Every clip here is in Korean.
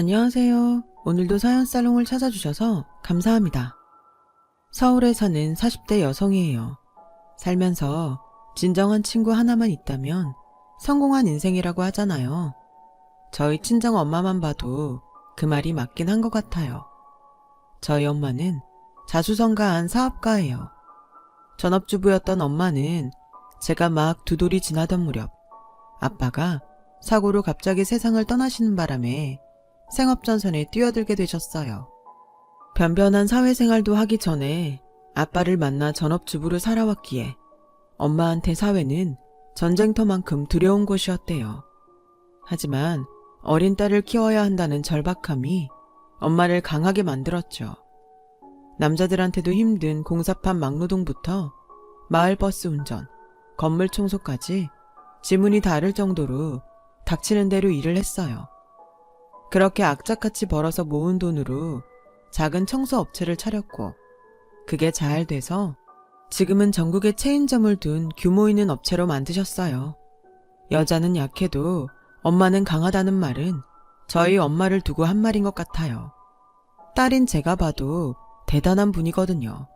안녕하세요. 오늘도 사연살롱을 찾아주셔서 감사합니다. 서울에 사는 40대 여성이에요. 살면서 진정한 친구 하나만 있다면 성공한 인생이라고 하잖아요. 저희 친정 엄마만 봐도 그 말이 맞긴 한 것 같아요. 저희 엄마는 자수성가한 사업가예요. 전업주부였던 엄마는 제가 막 두 돌이 지나던 무렵 아빠가 사고로 갑자기 세상을 떠나시는 바람에 생업전선에 뛰어들게 되셨어요. 변변한 사회생활도 하기 전에 아빠를 만나 전업주부로 살아왔기에 엄마한테 사회는 전쟁터만큼 두려운 곳이었대요. 하지만 어린 딸을 키워야 한다는 절박함이 엄마를 강하게 만들었죠. 남자들한테도 힘든 공사판 막노동부터 마을버스 운전, 건물 청소까지 지문이 다를 정도로 닥치는 대로 일을 했어요. 그렇게 악착같이 벌어서 모은 돈으로 작은 청소업체를 차렸고 그게 잘 돼서 지금은 전국에 체인점을 둔 규모 있는 업체로 만드셨어요. 여자는 약해도 엄마는 강하다는 말은 저희 엄마를 두고 한 말인 것 같아요. 딸인 제가 봐도 대단한 분이거든요.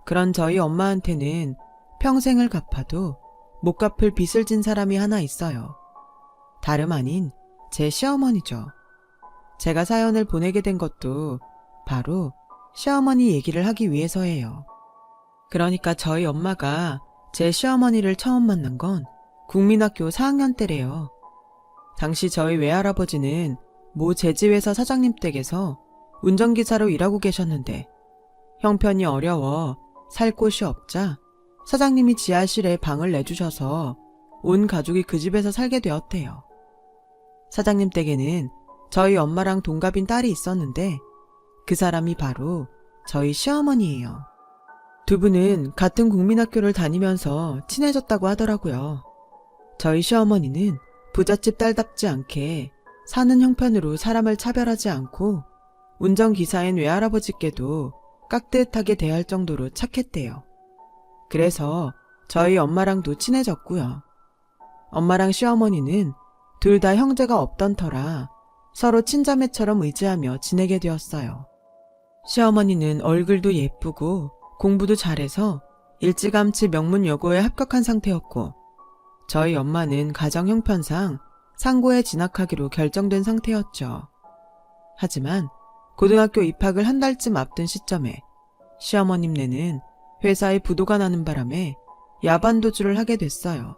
그런 저희 엄마한테는 평생을 갚아도 못 갚을 빚을 진 사람이 하나 있어요. 다름 아닌 제 시어머니죠. 제가 사연을 보내게 된 것도 바로 시어머니 얘기를 하기 위해서예요. 그러니까 저희 엄마가 제 시어머니를 처음 만난 건 국민학교 4학년 때래요. 당시 저희 외할아버지는 모 제지회사 사장님 댁에서 운전기사로 일하고 계셨는데 형편이 어려워 살 곳이 없자 사장님이 지하실에 방을 내주셔서 온 가족이 그 집에서 살게 되었대요. 사장님 댁에는 저희 엄마랑 동갑인 딸이 있었는데 그 사람이 바로 저희 시어머니예요. 두 분은 같은 국민학교를 다니면서 친해졌다고 하더라고요. 저희 시어머니는 부잣집 딸답지 않게 사는 형편으로 사람을 차별하지 않고 운전기사인 외할아버지께도 깍듯하게 대할 정도로 착했대요. 그래서 저희 엄마랑도 친해졌고요. 엄마랑 시어머니는 둘 다 형제가 없던 터라 서로 친자매처럼 의지하며 지내게 되었어요. 시어머니는 얼굴도 예쁘고 공부도 잘해서 일찌감치 명문여고에 합격한 상태였고 저희 엄마는 가정 형편상 상고에 진학하기로 결정된 상태였죠. 하지만 고등학교 입학을 한 달쯤 앞둔 시점에 시어머님네는 회사에 부도가 나는 바람에 야반도주를 하게 됐어요.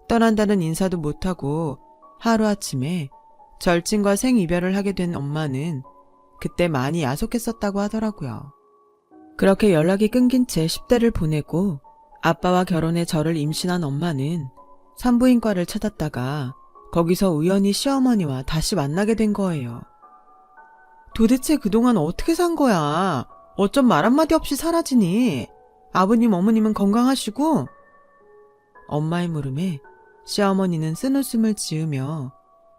떠난다는 인사도 못하고 하루아침에 절친과 생이별을 하게 된 엄마는 그때 많이 야속했었다고 하더라고요. 그렇게 연락이 끊긴 채 10대를 보내고 아빠와 결혼해 저를 임신한 엄마는 산부인과를 찾았다가 거기서 우연히 시어머니와 다시 만나게 된 거예요. 도대체 그동안 어떻게 산 거야? 어쩜 말 한마디 없이 사라지니? 아버님, 어머님은 건강하시고? 엄마의 물음에 시어머니는 쓴웃음을 지으며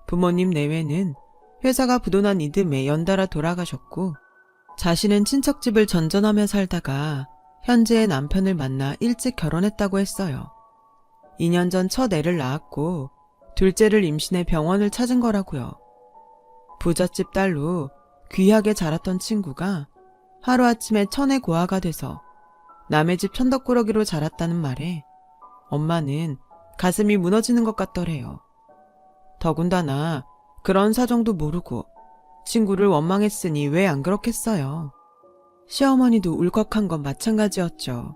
부모님 내외는 회사가 부도난 이듬해 연달아 돌아가셨고 자신은 친척집을 전전하며 살다가 현재의 남편을 만나 일찍 결혼했다고 했어요. 2년 전 첫 애를 낳았고 둘째를 임신해 병원을 찾은 거라고요. 부잣집 딸로 귀하게 자랐던 친구가 하루아침에 천의 고아가 돼서 남의 집 천덕꾸러기로 자랐다는 말에 엄마는 가슴이 무너지는 것 같더래요. 더군다나 그런 사정도 모르고 친구를 원망했으니 왜 안 그렇겠어요. 시어머니도 울컥한 건 마찬가지였죠.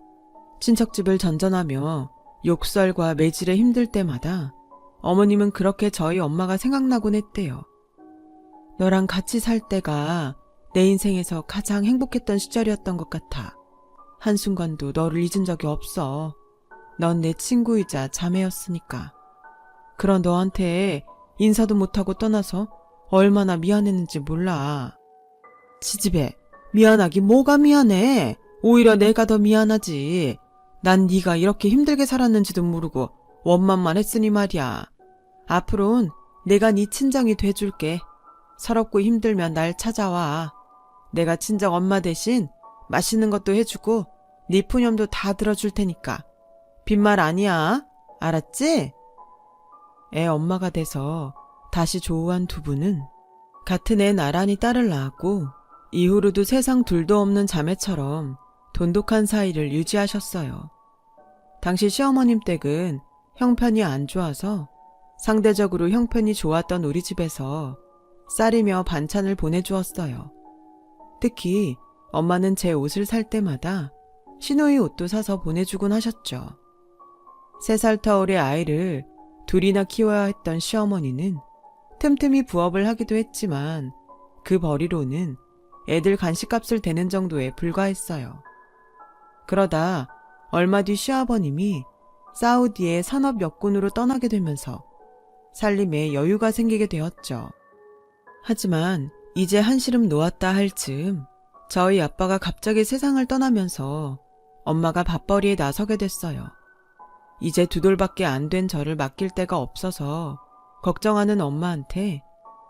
친척집을 전전하며 욕설과 매질에 힘들 때마다 어머님은 그렇게 저희 엄마가 생각나곤 했대요. 너랑 같이 살 때가 내 인생에서 가장 행복했던 시절이었던 것 같아. 한순간도 너를 잊은 적이 없어. 넌 내 친구이자 자매였으니까. 그런 너한테 인사도 못하고 떠나서 얼마나 미안했는지 몰라. 지지배, 미안하기 뭐가 미안해. 오히려 내가 더 미안하지. 난 네가 이렇게 힘들게 살았는지도 모르고 원망만 했으니 말이야. 앞으로는 내가 네 친정이 돼줄게. 서럽고 힘들면 날 찾아와. 내가 친정 엄마 대신 맛있는 것도 해주고 네 푸념도 다 들어줄 테니까. 빈말 아니야. 알았지? 애 엄마가 돼서 다시 조우한 두 분은 같은 애 나란히 딸을 낳았고 이후로도 세상 둘도 없는 자매처럼 돈독한 사이를 유지하셨어요. 당시 시어머님 댁은 형편이 안 좋아서 상대적으로 형편이 좋았던 우리 집에서 쌀이며 반찬을 보내주었어요. 특히 엄마는 제 옷을 살 때마다 시누이 옷도 사서 보내주곤 하셨죠. 3살 터울의 아이를 둘이나 키워야 했던 시어머니는 틈틈이 부업을 하기도 했지만 그 벌이로는 애들 간식값을 대는 정도에 불과했어요. 그러다 얼마 뒤 시아버님이 사우디에 산업 여군으로 떠나게 되면서 살림에 여유가 생기게 되었죠. 하지만 이제 한시름 놓았다 할 즈음 저희 아빠가 갑자기 세상을 떠나면서 엄마가 밥벌이에 나서게 됐어요. 이제 2돌밖에 안 된 저를 맡길 데가 없어서 걱정하는 엄마한테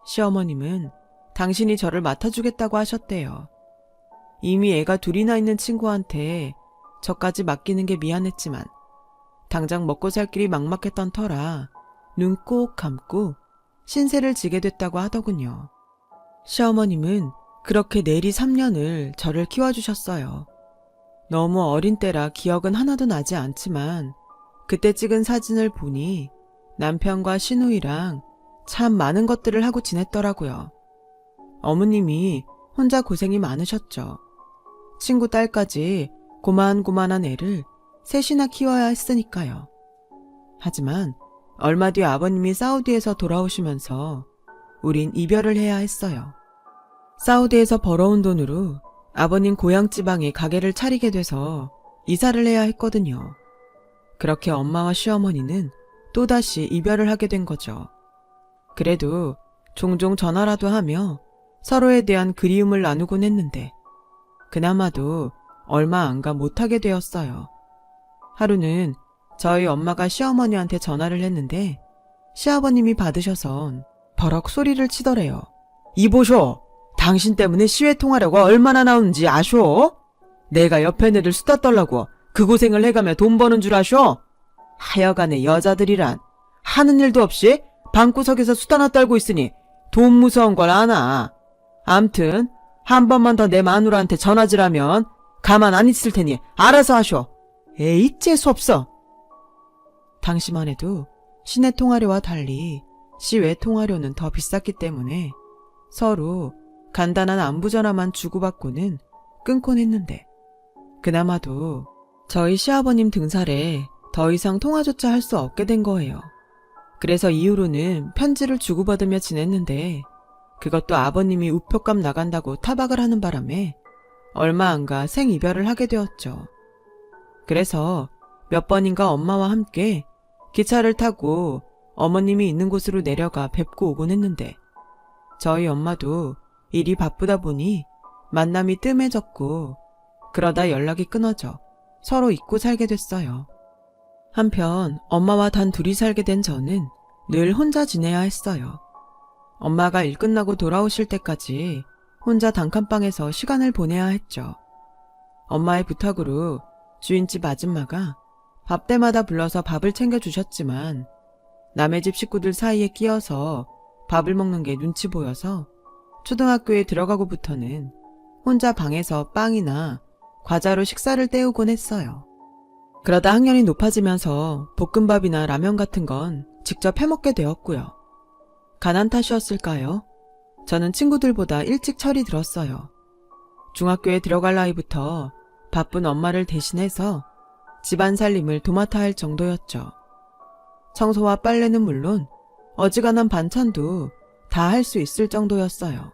시어머님은 당신이 저를 맡아주겠다고 하셨대요. 이미 애가 2이나 있는 친구한테 저까지 맡기는 게 미안했지만 당장 먹고 살 길이 막막했던 터라 눈 꼭 감고 신세를 지게 됐다고 하더군요. 시어머님은 그렇게 내리 3년을 저를 키워주셨어요. 너무 어린 때라 기억은 하나도 나지 않지만 그때 찍은 사진을 보니 남편과 시누이랑 참 많은 것들을 하고 지냈더라고요. 어머님이 혼자 고생이 많으셨죠. 친구 딸까지 고만고만한 애를 셋이나 키워야 했으니까요. 하지만 얼마 뒤 아버님이 사우디에서 돌아오시면서 우린 이별을 해야 했어요. 사우디에서 벌어온 돈으로 아버님 고향 지방에 가게를 차리게 돼서 이사를 해야 했거든요. 그렇게 엄마와 시어머니는 또다시 이별을 하게 된 거죠. 그래도 종종 전화라도 하며 서로에 대한 그리움을 나누곤 했는데 그나마도 얼마 안 가 못하게 되었어요. 하루는 저희 엄마가 시어머니한테 전화를 했는데 시아버님이 받으셔선 버럭 소리를 치더래요. 이보쇼! 당신 때문에 시외통화료가 얼마나 나오는지 아쇼? 내가 옆에 애들 수다 떨라고 그 고생을 해가며 돈 버는 줄 아쇼? 하여간에 여자들이란 하는 일도 없이 방구석에서 수다나 떨고 있으니 돈 무서운 걸 아나. 암튼 한 번만 더 내 마누라한테 전화질하면 가만 안 있을 테니 알아서 하쇼. 에이 재수없어. 당시만 해도 시내 통화료와 달리 시외 통화료는 더 비쌌기 때문에 서로 간단한 안부 전화만 주고받고는 끊곤 했는데 그나마도 저희 시아버님 등살에 더 이상 통화조차 할 수 없게 된 거예요. 그래서 이후로는 편지를 주고받으며 지냈는데 그것도 아버님이 우표값 나간다고 타박을 하는 바람에 얼마 안 가 생이별을 하게 되었죠. 그래서 몇 번인가 엄마와 함께 기차를 타고 어머님이 있는 곳으로 내려가 뵙고 오곤 했는데 저희 엄마도 일이 바쁘다 보니 만남이 뜸해졌고 그러다 연락이 끊어져 서로 잊고 살게 됐어요. 한편 엄마와 단 둘이 살게 된 저는 늘 혼자 지내야 했어요. 엄마가 일 끝나고 돌아오실 때까지 혼자 단칸방에서 시간을 보내야 했죠. 엄마의 부탁으로 주인집 아줌마가 밥 때마다 불러서 밥을 챙겨주셨지만 남의 집 식구들 사이에 끼어서 밥을 먹는 게 눈치 보여서 초등학교에 들어가고부터는 혼자 방에서 빵이나 과자로 식사를 때우곤 했어요. 그러다 학년이 높아지면서 볶음밥이나 라면 같은 건 직접 해먹게 되었고요. 가난 탓이었을까요? 저는 친구들보다 일찍 철이 들었어요. 중학교에 들어갈 나이부터 바쁜 엄마를 대신해서 집안 살림을 도맡아 할 정도였죠. 청소와 빨래는 물론 어지간한 반찬도 다 할 수 있을 정도였어요.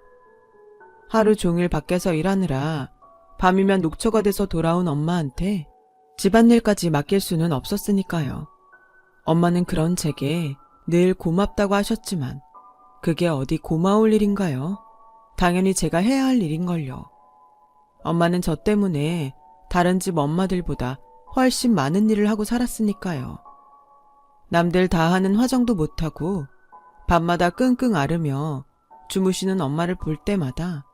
하루 종일 밖에서 일하느라 밤이면 녹초가 돼서 돌아온 엄마한테 집안일까지 맡길 수는 없었으니까요. 엄마는 그런 제게 늘 고맙다고 하셨지만 그게 어디 고마울 일인가요? 당연히 제가 해야 할 일인걸요. 엄마는 저 때문에 다른 집 엄마들보다 훨씬 많은 일을 하고 살았으니까요. 남들 다 하는 화정도 못하고 밤마다 끙끙 앓으며 주무시는 엄마를 볼 때마다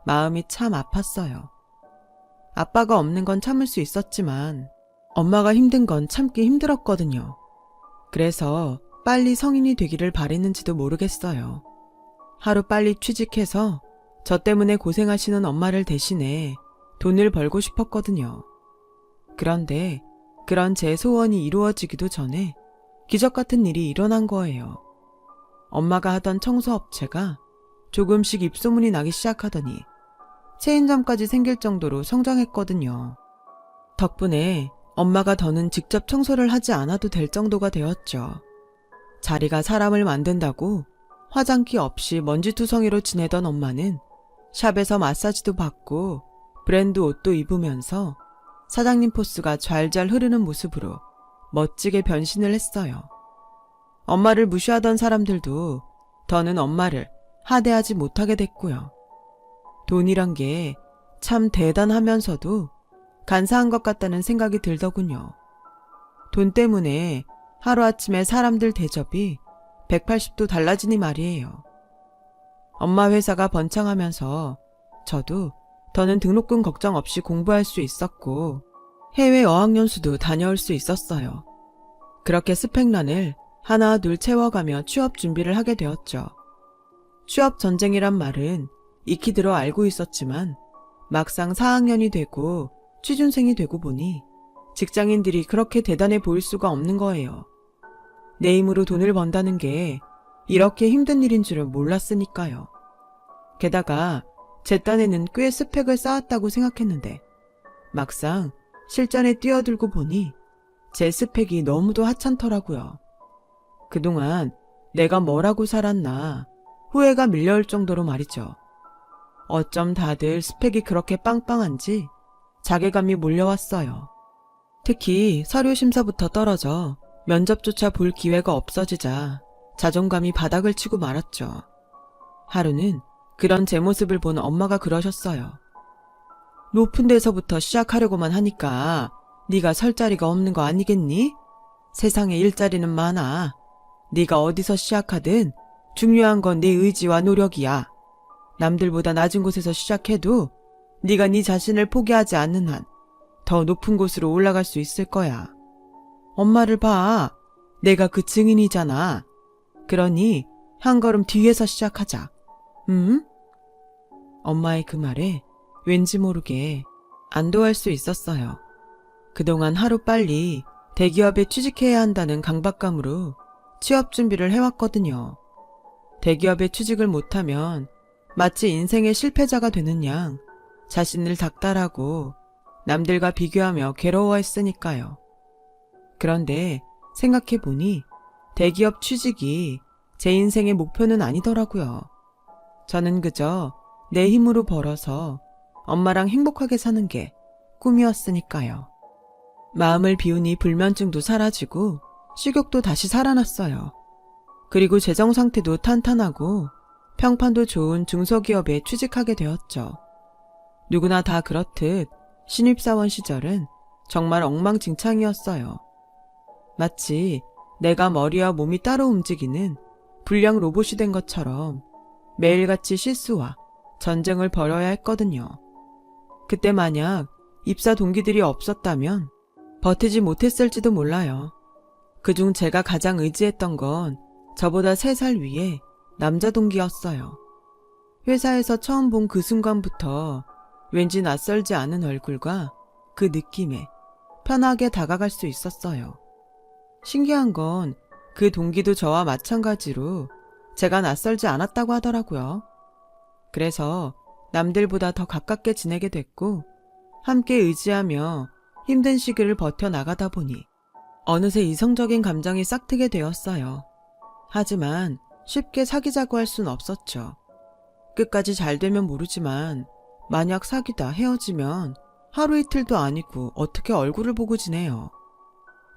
마음이 참 아팠어요. 아빠가 없는 건 참을 수 있었지만 엄마가 힘든 건 참기 힘들었거든요. 그래서 빨리 성인이 되기를 바랬는지도 모르겠어요. 하루빨리 취직해서 저 때문에 고생하시는 엄마를 대신해 돈을 벌고 싶었거든요. 그런데 그런 제 소원이 이루어지기도 전에 기적 같은 일이 일어난 거예요. 엄마가 하던 청소업체가 조금씩 입소문이 나기 시작하더니 체인점까지 생길 정도로 성장했거든요. 덕분에 엄마가 더는 직접 청소를 하지 않아도 될 정도가 되었죠. 자리가 사람을 만든다고 화장기 없이 먼지투성이로 지내던 엄마는 샵에서 마사지도 받고 브랜드 옷도 입으면서 사장님 포스가 잘잘 흐르는 모습으로 멋지게 변신을 했어요. 엄마를 무시하던 사람들도 더는 엄마를 하대하지 못하게 됐고요. 돈이란 게 참 대단하면서도 간사한 것 같다는 생각이 들더군요. 돈 때문에 하루아침에 사람들 대접이 180도 달라지니 말이에요. 엄마 회사가 번창하면서 저도 더는 등록금 걱정 없이 공부할 수 있었고 해외 어학연수도 다녀올 수 있었어요. 그렇게 스펙란을 하나 둘 채워가며 취업 준비를 하게 되었죠. 취업 전쟁이란 말은 익히 들어 알고 있었지만 막상 4학년이 되고 취준생이 되고 보니 직장인들이 그렇게 대단해 보일 수가 없는 거예요. 내 힘으로 돈을 번다는 게 이렇게 힘든 일인 줄은 몰랐으니까요. 게다가 제 딴에는 꽤 스펙을 쌓았다고 생각했는데 막상 실전에 뛰어들고 보니 제 스펙이 너무도 하찮더라고요. 그동안 내가 뭐라고 살았나 후회가 밀려올 정도로 말이죠. 어쩜 다들 스펙이 그렇게 빵빵한지 자괴감이 몰려왔어요. 특히 서류 심사부터 떨어져 면접조차 볼 기회가 없어지자 자존감이 바닥을 치고 말았죠. 하루는 그런 제 모습을 본 엄마가 그러셨어요. 높은 데서부터 시작하려고만 하니까 네가 설 자리가 없는 거 아니겠니? 세상에 일자리는 많아. 네가 어디서 시작하든 중요한 건 네 의지와 노력이야. 남들보다 낮은 곳에서 시작해도 네가 네 자신을 포기하지 않는 한 더 높은 곳으로 올라갈 수 있을 거야. 엄마를 봐. 내가 그 증인이잖아. 그러니 한 걸음 뒤에서 시작하자. 응? 엄마의 그 말에 왠지 모르게 안도할 수 있었어요. 그동안 하루빨리 대기업에 취직해야 한다는 강박감으로 취업 준비를 해왔거든요. 대기업에 취직을 못하면 마치 인생의 실패자가 되는 양 자신을 닥달하고 남들과 비교하며 괴로워했으니까요. 그런데 생각해보니 대기업 취직이 제 인생의 목표는 아니더라고요. 저는 그저 내 힘으로 벌어서 엄마랑 행복하게 사는 게 꿈이었으니까요. 마음을 비우니 불면증도 사라지고 식욕도 다시 살아났어요. 그리고 재정 상태도 탄탄하고 평판도 좋은 중소기업에 취직하게 되었죠. 누구나 다 그렇듯 신입사원 시절은 정말 엉망진창이었어요. 마치 내가 머리와 몸이 따로 움직이는 불량 로봇이 된 것처럼 매일같이 실수와 전쟁을 벌여야 했거든요. 그때 만약 입사 동기들이 없었다면 버티지 못했을지도 몰라요. 그중 제가 가장 의지했던 건 저보다 3살 위에 남자 동기였어요. 회사에서 처음 본 그 순간부터 왠지 낯설지 않은 얼굴과 그 느낌에 편하게 다가갈 수 있었어요. 신기한 건 그 동기도 저와 마찬가지로 제가 낯설지 않았다고 하더라고요. 그래서 남들보다 더 가깝게 지내게 됐고 함께 의지하며 힘든 시기를 버텨나가다 보니 어느새 이성적인 감정이 싹트게 되었어요. 하지만 쉽게 사귀자고 할 순 없었죠. 끝까지 잘 되면 모르지만 만약 사귀다 헤어지면 하루 이틀도 아니고 어떻게 얼굴을 보고 지내요.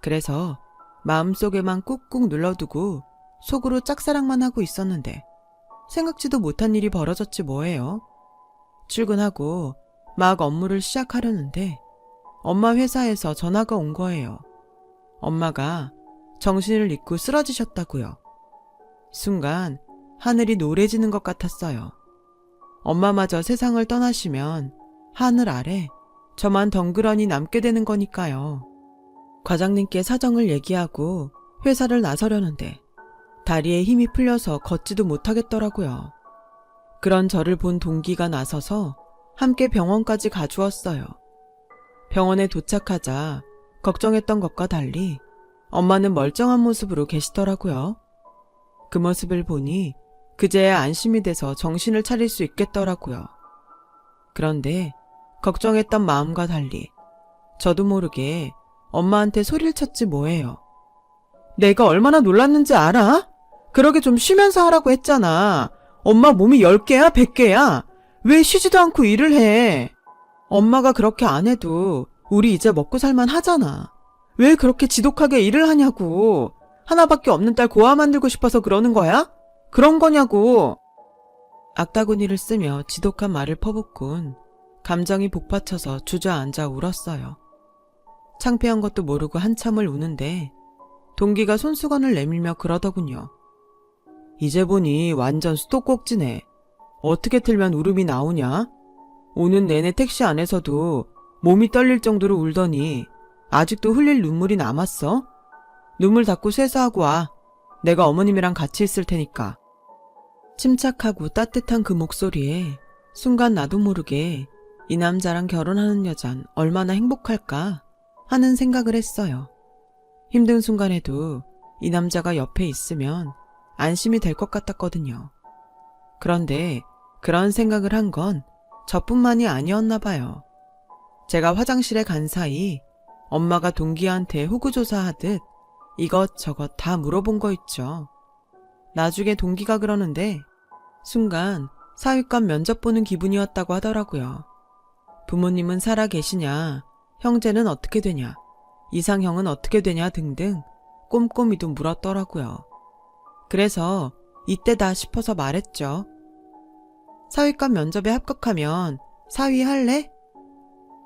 그래서 마음속에만 꾹꾹 눌러두고 속으로 짝사랑만 하고 있었는데 생각지도 못한 일이 벌어졌지 뭐예요. 출근하고 막 업무를 시작하려는데 엄마 회사에서 전화가 온 거예요. 엄마가 정신을 잃고 쓰러지셨다고요. 순간 하늘이 노래지는 것 같았어요. 엄마마저 세상을 떠나시면 하늘 아래 저만 덩그러니 남게 되는 거니까요. 과장님께 사정을 얘기하고 회사를 나서려는데 다리에 힘이 풀려서 걷지도 못하겠더라고요. 그런 저를 본 동기가 나서서 함께 병원까지 가주었어요. 병원에 도착하자 걱정했던 것과 달리 엄마는 멀쩡한 모습으로 계시더라고요. 그 모습을 보니 그제야 안심이 돼서 정신을 차릴 수 있겠더라고요. 그런데 걱정했던 마음과 달리 저도 모르게 엄마한테 소리를 쳤지 뭐예요. 내가 얼마나 놀랐는지 알아? 그러게 좀 쉬면서 하라고 했잖아. 엄마 몸이 10개야? 100개야? 왜 쉬지도 않고 일을 해? 엄마가 그렇게 안 해도 우리 이제 먹고 살만 하잖아. 왜 그렇게 지독하게 일을 하냐고. 하나밖에 없는 딸 고아 만들고 싶어서 그러는 거야? 그런 거냐고. 악다구니를 쓰며 지독한 말을 퍼붓곤 감정이 복받쳐서 주저앉아 울었어요. 창피한 것도 모르고 한참을 우는데 동기가 손수건을 내밀며 그러더군요. 이제 보니 완전 수도꼭지네. 어떻게 틀면 울음이 나오냐? 오는 내내 택시 안에서도 몸이 떨릴 정도로 울더니 아직도 흘릴 눈물이 남았어? 눈물 닦고 세수하고 와. 내가 어머님이랑 같이 있을 테니까. 침착하고 따뜻한 그 목소리에 순간 나도 모르게 이 남자랑 결혼하는 여잔 얼마나 행복할까 하는 생각을 했어요. 힘든 순간에도 이 남자가 옆에 있으면 안심이 될 것 같았거든요. 그런데 그런 생각을 한 건 저뿐만이 아니었나 봐요. 제가 화장실에 간 사이 엄마가 동기한테 호구조사하듯 이것저것 다 물어본 거 있죠. 나중에 동기가 그러는데 순간 사위감 면접 보는 기분이었다고 하더라고요. 부모님은 살아 계시냐, 형제는 어떻게 되냐, 이상형은 어떻게 되냐 등등 꼼꼼히도 물었더라고요. 그래서 이때다 싶어서 말했죠. 사위감 면접에 합격하면 사위 할래?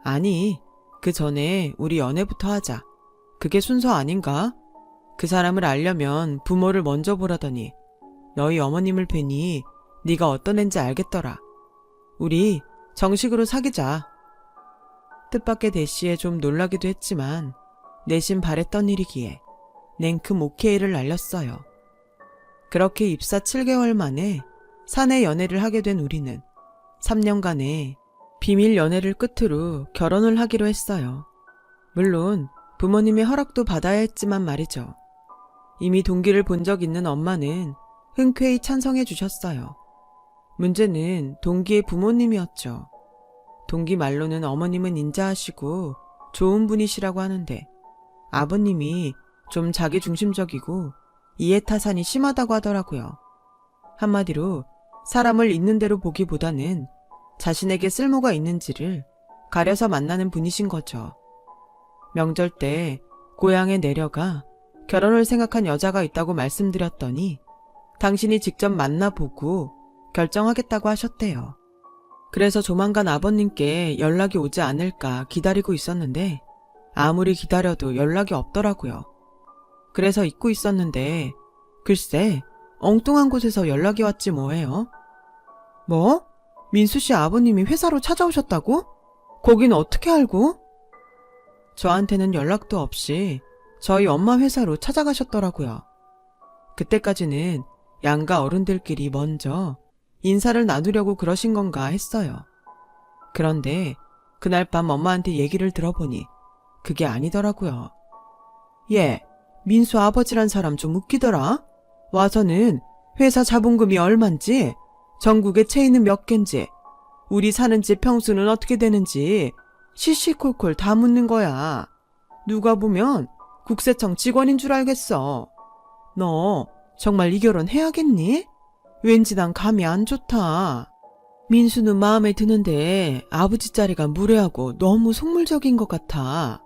아니, 그 전에 우리 연애부터 하자. 그게 순서 아닌가? 그 사람을 알려면 부모를 먼저 보라더니 너희 어머님을 뵈니 네가 어떤 앤지 알겠더라. 우리 정식으로 사귀자. 뜻밖의 대시에 좀 놀라기도 했지만 내심 바랬던 일이기에 냉큼 오케이를 날렸어요. 그렇게 입사 7개월 만에 사내 연애를 하게 된 우리는 3년간의 비밀 연애를 끝으로 결혼을 하기로 했어요. 물론 부모님의 허락도 받아야 했지만 말이죠. 이미 동기를 본 적 있는 엄마는 흔쾌히 찬성해 주셨어요. 문제는 동기의 부모님이었죠. 동기 말로는 어머님은 인자하시고 좋은 분이시라고 하는데 아버님이 좀 자기중심적이고 이해타산이 심하다고 하더라고요. 한마디로 사람을 있는 대로 보기보다는 자신에게 쓸모가 있는지를 가려서 만나는 분이신 거죠. 명절 때 고향에 내려가 결혼을 생각한 여자가 있다고 말씀드렸더니 당신이 직접 만나보고 결정하겠다고 하셨대요. 그래서 조만간 아버님께 연락이 오지 않을까 기다리고 있었는데 아무리 기다려도 연락이 없더라고요. 그래서 잊고 있었는데 글쎄 엉뚱한 곳에서 연락이 왔지 뭐예요. 뭐? 민수 씨 아버님이 회사로 찾아오셨다고? 거긴 어떻게 알고? 저한테는 연락도 없이 저희 엄마 회사로 찾아가셨더라고요. 그때까지는 양가 어른들끼리 먼저 인사를 나누려고 그러신 건가 했어요. 그런데 그날 밤 엄마한테 얘기를 들어보니 그게 아니더라고요. 얘, 민수 아버지란 사람 좀 웃기더라. 와서는 회사 자본금이 얼만지, 전국에 체인은 몇 갠지, 우리 사는 집 평수는 어떻게 되는지 시시콜콜 다 묻는 거야. 누가 보면 국세청 직원인 줄 알겠어. 너 정말 이 결혼 해야겠니? 왠지 난 감이 안 좋다. 민수는 마음에 드는데 아버지 자리가 무례하고 너무 속물적인 것 같아.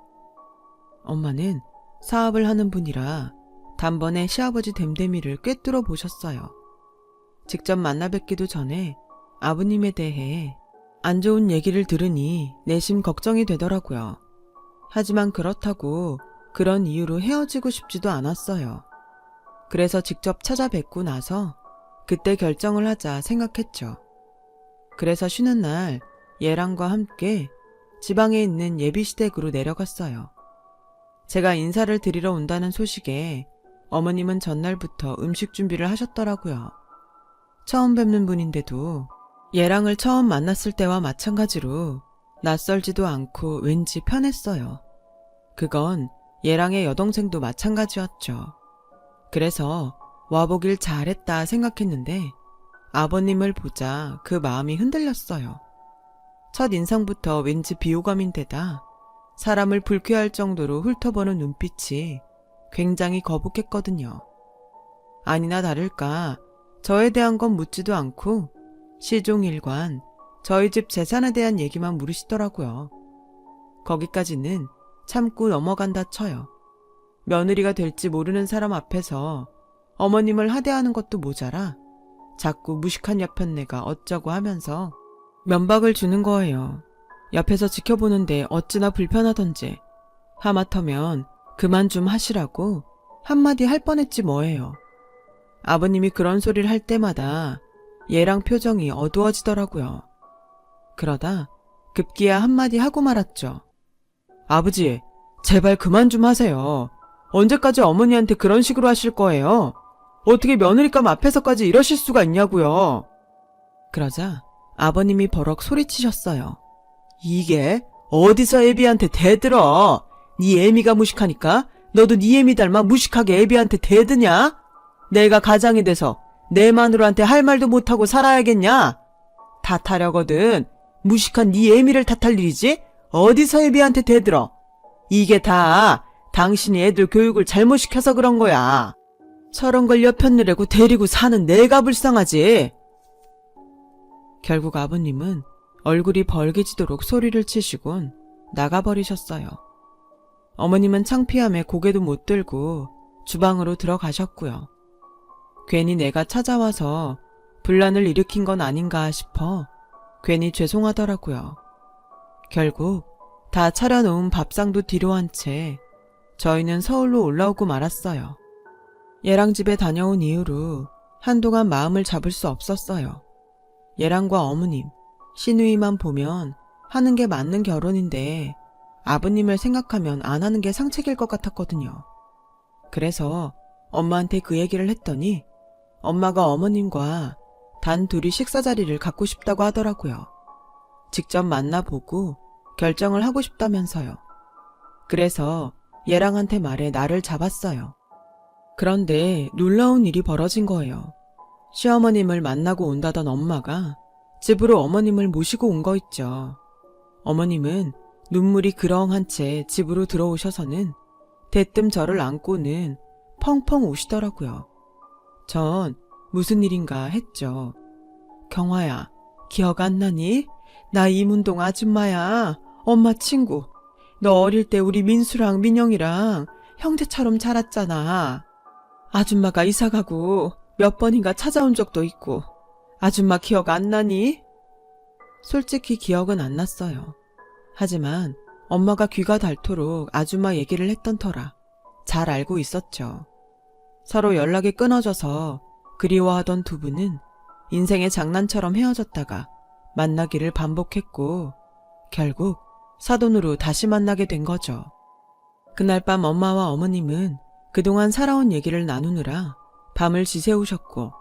엄마는 사업을 하는 분이라 단번에 시아버지 됨됨이를 꿰뚫어 보셨어요. 직접 만나 뵙기도 전에 아버님에 대해 안 좋은 얘기를 들으니 내심 걱정이 되더라고요. 하지만 그렇다고 그런 이유로 헤어지고 싶지도 않았어요. 그래서 직접 찾아뵙고 나서 그때 결정을 하자 생각했죠. 그래서 쉬는 날 얘랑과 함께 지방에 있는 예비시댁으로 내려갔어요. 제가 인사를 드리러 온다는 소식에 어머님은 전날부터 음식 준비를 하셨더라고요. 처음 뵙는 분인데도 얘랑을 처음 만났을 때와 마찬가지로 낯설지도 않고 왠지 편했어요. 그건 얘랑의 여동생도 마찬가지였죠. 그래서 와보길 잘했다 생각했는데 아버님을 보자 그 마음이 흔들렸어요. 첫 인상부터 왠지 비호감인데다 사람을 불쾌할 정도로 훑어보는 눈빛이 굉장히 거북했거든요. 아니나 다를까 저에 대한 건 묻지도 않고 시종일관 저희 집 재산에 대한 얘기만 물으시더라고요. 거기까지는 참고 넘어간다 쳐요. 며느리가 될지 모르는 사람 앞에서 어머님을 하대하는 것도 모자라 자꾸 무식한 옆편내가 어쩌고 하면서 면박을 주는 거예요. 옆에서 지켜보는데 어찌나 불편하던지. 하마터면 그만 좀 하시라고 한마디 할 뻔했지 뭐예요. 아버님이 그런 소리를 할 때마다 얘랑 표정이 어두워지더라고요. 그러다 급기야 한마디 하고 말았죠. 아버지, 제발 그만 좀 하세요. 언제까지 어머니한테 그런 식으로 하실 거예요? 어떻게 며느리감 앞에서까지 이러실 수가 있냐고요. 그러자 아버님이 버럭 소리치셨어요. 이게 어디서 애비한테 대들어? 네 애미가 무식하니까 너도 네 애미 닮아 무식하게 애비한테 대드냐? 내가 가장이 돼서 내 마누라한테 할 말도 못하고 살아야겠냐? 탓하려거든 무식한 네 애미를 탓할 일이지? 어디서 애비한테 대들어? 이게 다 당신이 애들 교육을 잘못 시켜서 그런 거야. 저런 걸 옆편내려고 데리고 사는 내가 불쌍하지. 결국 아버님은 얼굴이 벌개지도록 소리를 치시곤 나가버리셨어요. 어머님은 창피함에 고개도 못 들고 주방으로 들어가셨고요. 괜히 내가 찾아와서 분란을 일으킨 건 아닌가 싶어 괜히 죄송하더라고요. 결국 다 차려놓은 밥상도 뒤로 한 채 저희는 서울로 올라오고 말았어요. 얘랑 집에 다녀온 이후로 한동안 마음을 잡을 수 없었어요. 얘랑과 어머님, 시누이만 보면 하는 게 맞는 결혼인데 아버님을 생각하면 안 하는 게 상책일 것 같았거든요. 그래서 엄마한테 그 얘기를 했더니 엄마가 어머님과 단 둘이 식사 자리를 갖고 싶다고 하더라고요. 직접 만나보고 결정을 하고 싶다면서요. 그래서 얘랑한테 말해 나를 잡았어요. 그런데 놀라운 일이 벌어진 거예요. 시어머님을 만나고 온다던 엄마가 집으로 어머님을 모시고 온 거 있죠. 어머님은 눈물이 그렁한 채 집으로 들어오셔서는 대뜸 저를 안고는 펑펑 우시더라고요. 전 무슨 일인가 했죠. 경화야, 기억 안 나니? 나 이문동 아줌마야. 엄마 친구. 너 어릴 때 우리 민수랑 민영이랑 형제처럼 자랐잖아. 아줌마가 이사가고 몇 번인가 찾아온 적도 있고. 아줌마 기억 안 나니? 솔직히 기억은 안 났어요. 하지만 엄마가 귀가 닳도록 아줌마 얘기를 했던 터라 잘 알고 있었죠. 서로 연락이 끊어져서 그리워하던 두 분은 인생의 장난처럼 헤어졌다가 만나기를 반복했고 결국 사돈으로 다시 만나게 된 거죠. 그날 밤 엄마와 어머님은 그동안 살아온 얘기를 나누느라 밤을 지새우셨고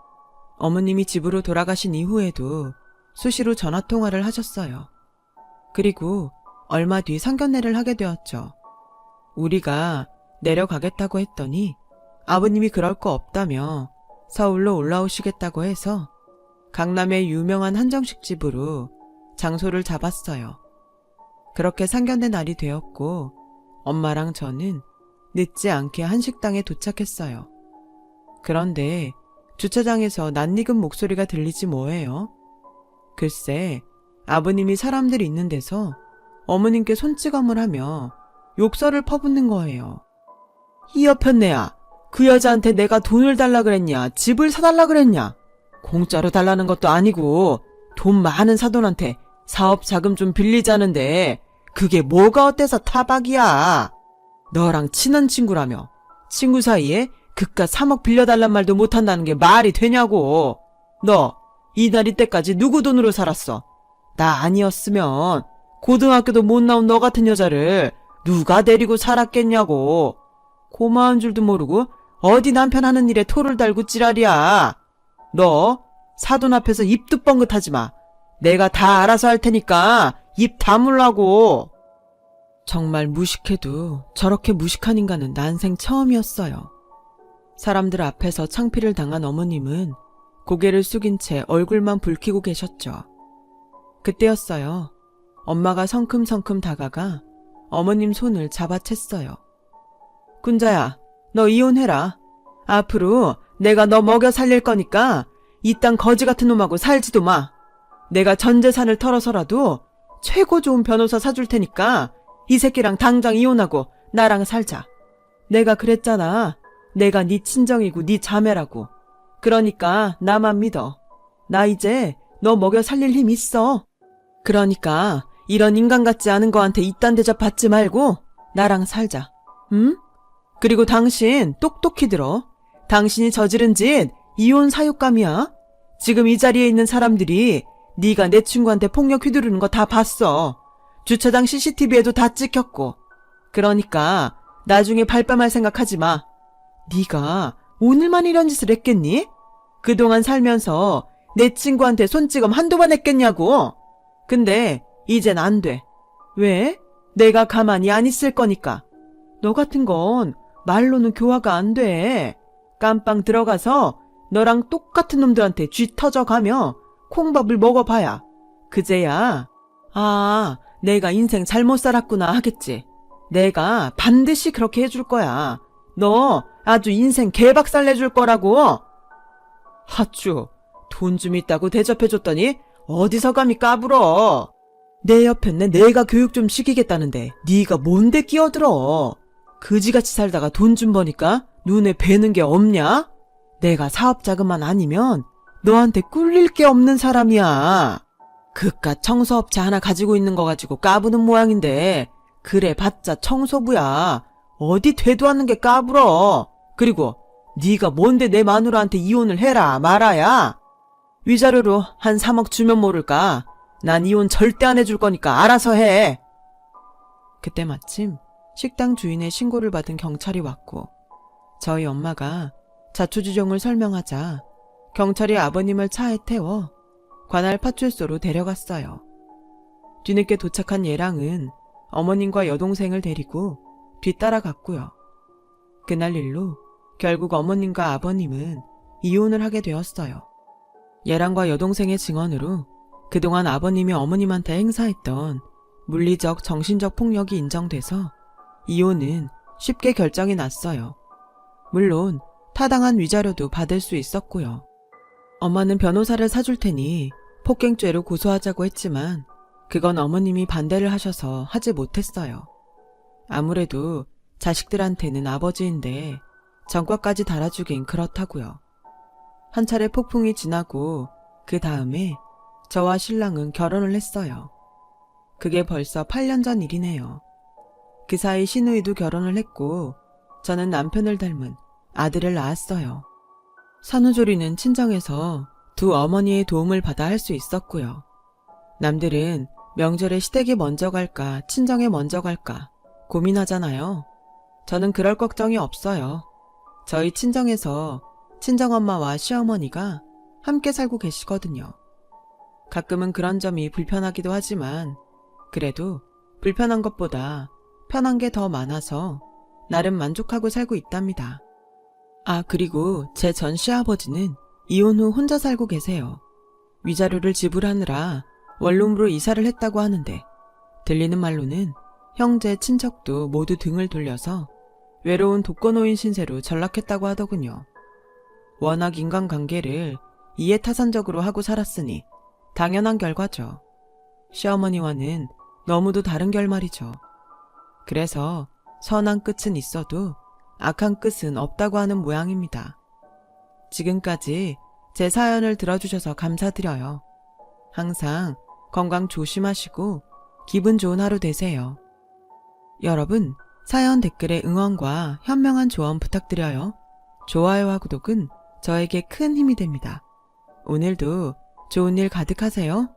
어머님이 집으로 돌아가신 이후에도 수시로 전화통화를 하셨어요. 그리고 얼마 뒤 상견례를 하게 되었죠. 우리가 내려가겠다고 했더니 아버님이 그럴 거 없다며 서울로 올라오시겠다고 해서 강남의 유명한 한정식 집으로 장소를 잡았어요. 그렇게 상견례 날이 되었고 엄마랑 저는 늦지 않게 한식당에 도착했어요. 그런데 주차장에서 낯익은 목소리가 들리지 뭐예요? 글쎄 아버님이 사람들이 있는 데서 어머님께 손찌검을 하며 욕설을 퍼붓는 거예요. 이 여편네야, 그 여자한테 내가 돈을 달라 그랬냐, 집을 사달라 그랬냐? 공짜로 달라는 것도 아니고 돈 많은 사돈한테 사업 자금 좀 빌리자는데 그게 뭐가 어때서 타박이야? 너랑 친한 친구라며 친구 사이에 그깟 3억 빌려달란 말도 못한다는 게 말이 되냐고. 너 이날 이때까지 누구 돈으로 살았어? 나 아니었으면 고등학교도 못 나온 너 같은 여자를 누가 데리고 살았겠냐고. 고마운 줄도 모르고 어디 남편 하는 일에 토를 달고 찌랄이야. 너 사돈 앞에서 입도 뻥긋하지 마. 내가 다 알아서 할 테니까 입 다물라고. 정말 무식해도 저렇게 무식한 인간은 난생 처음이었어요. 사람들 앞에서 창피를 당한 어머님은 고개를 숙인 채 얼굴만 붉히고 계셨죠. 그때였어요. 엄마가 성큼성큼 다가가 어머님 손을 잡아챘어요. 군자야, 너 이혼해라. 앞으로 내가 너 먹여 살릴 거니까 이 땅 거지 같은 놈하고 살지도 마. 내가 전 재산을 털어서라도 최고 좋은 변호사 사줄 테니까 이 새끼랑 당장 이혼하고 나랑 살자. 내가 그랬잖아. 내가 네 친정이고 네 자매라고. 그러니까 나만 믿어. 나 이제 너 먹여 살릴 힘 있어. 그러니까 이런 인간 같지 않은 거한테 이딴 대접 받지 말고 나랑 살자. 응? 그리고 당신 똑똑히 들어. 당신이 저지른 짓 이혼 사육감이야. 지금 이 자리에 있는 사람들이 네가 내 친구한테 폭력 휘두르는 거 다 봤어. 주차장 CCTV에도 다 찍혔고. 그러니까 나중에 발뺌할 생각하지 마. 네가 오늘만 이런 짓을 했겠니? 그동안 살면서 내 친구한테 손찌검 한두 번 했겠냐고. 근데 이젠 안 돼. 왜? 내가 가만히 안 있을 거니까. 너 같은 건 말로는 교화가 안 돼. 깜빵 들어가서 너랑 똑같은 놈들한테 쥐 터져가며 콩밥을 먹어봐야 그제야 아, 내가 인생 잘못 살았구나 하겠지. 내가 반드시 그렇게 해줄 거야. 너 아주 인생 개박살 내줄 거라고. 하쭈, 돈 좀 있다고 대접해줬더니 어디서 감히 까불어. 내 옆엔 내가 교육 좀 시키겠다는데 네가 뭔데 끼어들어. 그지같이 살다가 돈 좀 버니까 눈에 뵈는 게 없냐? 내가 사업자금만 아니면 너한테 꿀릴 게 없는 사람이야. 그깟 청소업체 하나 가지고 있는 거 가지고 까부는 모양인데 그래 봤자 청소부야. 어디 되도 않는 게 까불어. 그리고 네가 뭔데 내 마누라한테 이혼을 해라 말아야. 위자료로 한 3억 주면 모를까. 난 이혼 절대 안 해줄 거니까 알아서 해. 그때 마침 식당 주인의 신고를 받은 경찰이 왔고 저희 엄마가 자초지종을 설명하자 경찰이 아버님을 차에 태워 관할 파출소로 데려갔어요. 뒤늦게 도착한 예랑은 어머님과 여동생을 데리고 뒤따라갔고요. 그날 일로 결국 어머님과 아버님은 이혼을 하게 되었어요. 예랑과 여동생의 증언으로 그동안 아버님이 어머님한테 행사했던 물리적, 정신적 폭력이 인정돼서 이혼은 쉽게 결정이 났어요. 물론 타당한 위자료도 받을 수 있었고요. 엄마는 변호사를 사줄 테니 폭행죄로 고소하자고 했지만 그건 어머님이 반대를 하셔서 하지 못했어요. 아무래도 자식들한테는 아버지인데 전과까지 달아주긴 그렇다고요. 한 차례 폭풍이 지나고 그 다음에 저와 신랑은 결혼을 했어요. 그게 벌써 8년 전 일이네요. 그 사이 시누이도 결혼을 했고 저는 남편을 닮은 아들을 낳았어요. 산후조리는 친정에서 두 어머니의 도움을 받아 할 수 있었고요. 남들은 명절에 시댁에 먼저 갈까 친정에 먼저 갈까 고민하잖아요. 저는 그럴 걱정이 없어요. 저희 친정에서 친정엄마와 시어머니가 함께 살고 계시거든요. 가끔은 그런 점이 불편하기도 하지만 그래도 불편한 것보다 편한 게 더 많아서 나름 만족하고 살고 있답니다. 아, 그리고 제 전 시아버지는 이혼 후 혼자 살고 계세요. 위자료를 지불하느라 원룸으로 이사를 했다고 하는데 들리는 말로는 형제, 친척도 모두 등을 돌려서 외로운 독거노인 신세로 전락했다고 하더군요. 워낙 인간관계를 이해타산적으로 하고 살았으니 당연한 결과죠. 시어머니와는 너무도 다른 결말이죠. 그래서 선한 끝은 있어도 악한 끝은 없다고 하는 모양입니다. 지금까지 제 사연을 들어주셔서 감사드려요. 항상 건강 조심하시고 기분 좋은 하루 되세요. 여러분, 사연 댓글에 응원과 현명한 조언 부탁드려요. 좋아요와 구독은 저에게 큰 힘이 됩니다. 오늘도 좋은 일 가득하세요.